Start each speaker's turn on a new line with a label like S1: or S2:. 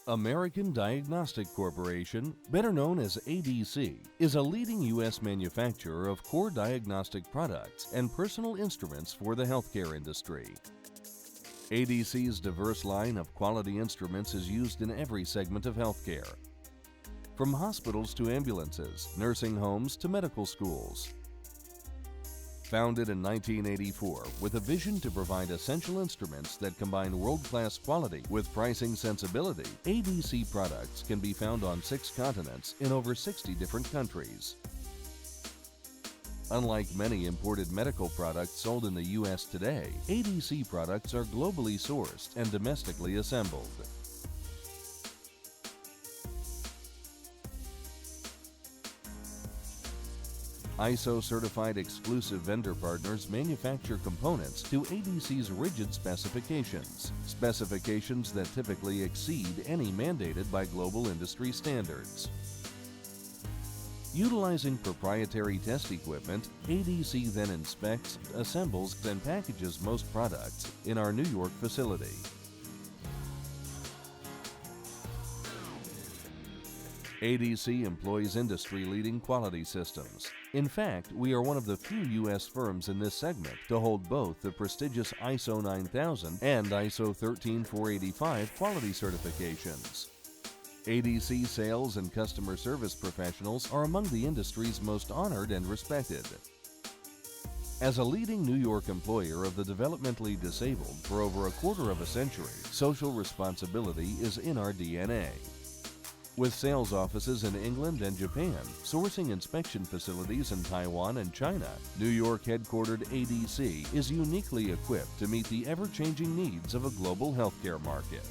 S1: American Diagnostic Corporation, better known as ADC, is a leading U.S. manufacturer of core diagnostic products and personal instruments for the healthcare industry. ADC's diverse line of quality instruments is used in every segment of healthcare, from hospitals to ambulances, nursing homes to medical schools. Founded in 1984 with a vision to provide essential instruments that combine world-class quality with pricing sensibility, ADC products can be found on 6 continents in over 60 different countries. Unlike many imported medical products sold in the U.S. today, ADC products are globally sourced and domestically assembled. ISO-certified exclusive vendor partners manufacture components to ADC's rigid specifications, specifications that typically exceed any mandated by global industry standards. Utilizing proprietary test equipment, ADC then inspects, assembles, and packages most products in our New York facility. ADC employs industry-leading quality systems. In fact, we are one of the few U.S. firms in this segment to hold both the prestigious ISO 9000 and ISO 13485 quality certifications. ADC sales and customer service professionals are among the industry's most honored and respected. As a leading New York employer of the developmentally disabled for over a quarter of a century, social responsibility is in our DNA. With sales offices in England and Japan, sourcing inspection facilities in Taiwan and China, New York headquartered ADC is uniquely equipped to meet the ever-changing needs of a global healthcare market.